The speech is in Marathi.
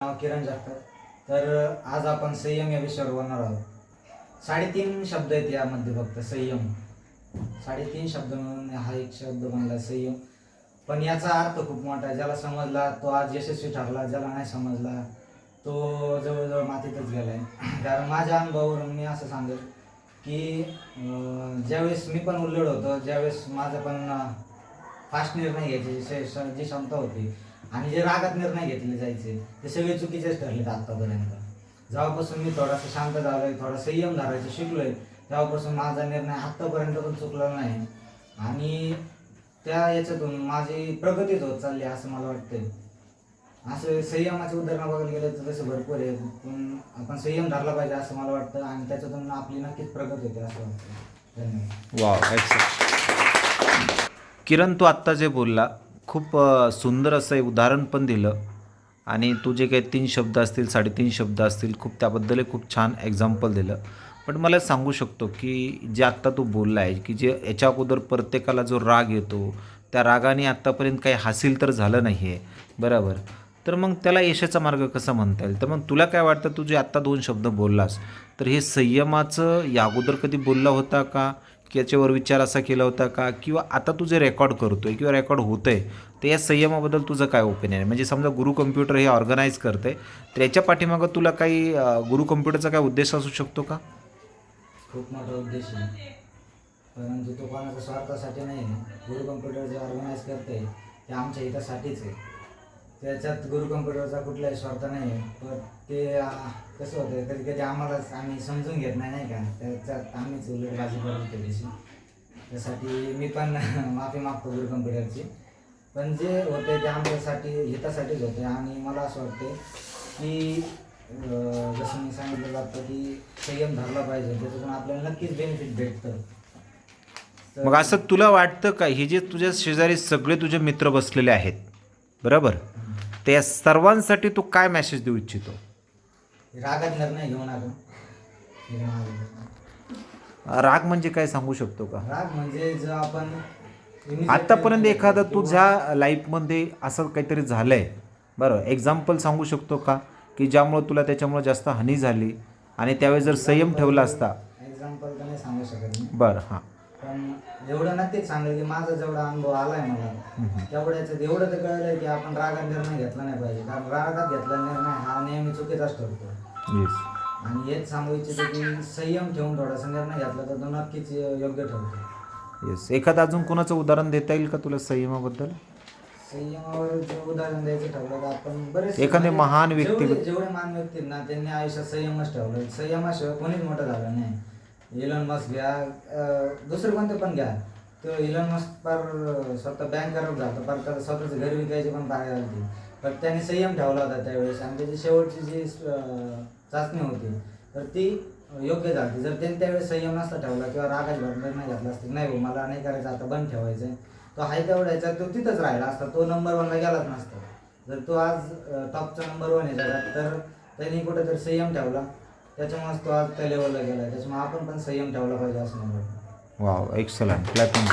नाव किरण जाखर. तर आज आपण संयम या विषयावर बोलणार आहोत. 3.5 शब्द आहेत यामध्ये, फक्त संयम. 3.5 शब्द म्हणून हा एक शब्द बनला संयम, पण याचा अर्थ खूप मोठा आहे. ज्याला समजला तो आज यशस्वी ठरला, ज्याला नाही समजला तो जवळजवळ मातीतच गेलाय. कारण माझ्या अनुभवावरून मी असं सांगेल की ज्यावेळेस मी पण उल्लड होतो, ज्यावेळेस माझं पण फास्ट निर्णय घ्यायची जी क्षमता होती आणि जे रागात निर्णय घेतले जायचे ते सगळे चुकीचेच ठरलेत आत्तापर्यंत. जेव्हापासून मी थोडासा शांत झालोय, थोडा संयम धरायचं शिकलोय, तेव्हापासून माझा निर्णय आत्तापर्यंत पण चुकला नाही आणि त्या याच्यातून माझी प्रगतीच होत चालली असं मला वाटतंय. असं संयमाचे उदाहरण बघायला गेलं तर तसं भरपूर आहे, पण आपण संयम धरला पाहिजे असं मला वाटतं आणि त्याच्यातून आपली नक्कीच प्रगती होते असं वाटतं. धन्यवाद. Wow, excellent. किरण, तू आत्ता जे बोलला खूप सुंदर असं एक उदाहरण पण दिलं आणि तू जे काही 3 शब्द असतील, 3.5 शब्द असतील, खूप त्याबद्दल खूप छान एक्झाम्पल दिलं. पण मला सांगू शकतो की जे आत्ता तू बोलला आहे की जे याच्या अगोदर प्रत्येकाला जो राग येतो त्या रागाने आत्तापर्यंत काही हासिल तर झालं नाही आहे, बरोबर? तर मग त्याला यशाचा मार्ग कसा म्हणता येईल? तर मग तुला काय वाटतं, तू जे आत्ता 2 शब्द बोललास तर हे संयमाचं या अगोदर कधी बोलला होता का, की याच्यावर विचार असा केला होता का, किंवा आता तू जे रेकॉर्ड करतोय किंवा रेकॉर्ड होतंय तर या संयमाबद्दल तुझं काय ओपिनियन आहे? म्हणजे समजा गुरु कम्प्युटर हे ऑर्गनाईज करते तर याच्या पाठीमागं तुला काही गुरु कम्प्युटरचा काय उद्देश असू शकतो का? खूप मोठा उद्देश आहे, परंतु तो कोणाच्या स्वार्थासाठी नाही आहे. गुरु कम्प्युटर जे ऑर्गनाईज करते ते आमच्या हितासाठीच आहे. त्याच्यात गुरु कम्प्युटरचा कुठलाही स्वार्थ नाही आहे. पण ते कसं होतं, कधी कधी आम्ही समजून घेत नाही का, त्याच्यात आम्हीच उलटबाजी करतो थोडीशी. त्यासाठी मी पण माफी मागतो गुरु कम्प्युटरची. पण जे होते ते आमच्यासाठी हितासाठीच होते आणि मला असं वाटते की जसं मी सांगितलं जातं की संयम धरला पाहिजे, त्याच्यातून आपल्याला नक्कीच बेनिफिट भेटतं. मग असं तुला वाटतं का, हे जे तुझ्या शेजारी सगळे तुझे मित्र बसलेले आहेत, बरोबर, त्या सर्वांसाठी तू काय मेसेज देऊ इच्छितो? रागात निर्णय घेऊ नका. राग म्हणजे काय सांगू शकतो का? राग म्हणजे जो आपण आत्तापर्यंत एखादं तुझ्या लाईफमध्ये असं काहीतरी झालं आहे, बरं, एक्झाम्पल सांगू शकतो का की ज्यामुळं तुला त्याच्यामुळं जास्त हानी झाली आणि त्यावेळेस जर संयम ठेवला असता? एक्झाम्पल तर नाही सांगू शकत मी. बरं, हां. पण एवढं नक्कीच सांगेल की माझा जेवढा अनुभव आलाय मला तेवढ्याच्यात एवढं तर कळलंय की आपण रागात निर्णय घेतला नाही पाहिजे. कारण रागात घेतला निर्णय हा नेहमी चुकीचाच ठरतो. येस. आणि हेच सांगू इच्छितो की संयम ठेवून थोडासा निर्णय घेतला तर तो नक्कीच योग्य ठरतो. येस. एखादं अजून कोणाचं उदाहरण देता येईल का तुला संयमाबद्दल? संयमावर जे उदाहरण द्यायचं ठरलं तर आपण बरेच एखादे महान व्यक्ती, जेवढे महान व्यक्ती आहेत ना त्यांनी आयुष्यात संयमच ठेवलं. संयमाशिवाय कोणीच मोठं झालं नाही. इलॉन मस्क घ्या, दुसरं कोणतं पण घ्या, तो इलॉन मस्क पार स्वतः बँक करत झाला, पार त्याला स्वतःचं घर विकायची पण पाय आली, पण त्याने संयम ठेवला होता त्यावेळेस आणि त्याची शेवटची जी चाचणी होती तर ती योग्य झाली. जर त्यांनी त्यावेळेस संयम नसता ठेवला किंवा रागाच्या भर निर्णय घेतला असता, नाही भाऊ मला नाही करायचं, आता बंद ठेवायचं आहे, तो हाय तेवढ्याचा तो तिथंच राहिला असता, तो नंबर 1ला गेलाच नसता. जर तो आज टॉपचा नंबर 1 आहे जगात तर त्यांनी कुठेतरी संयम ठेवला, त्याच्यामुळेच तो आज त्या लेवलला गेला. त्याच्यामुळे आपण पण संयम ठेवला पाहिजे असं मला वाटतं. Wow, excellent. क्लॅपिंग.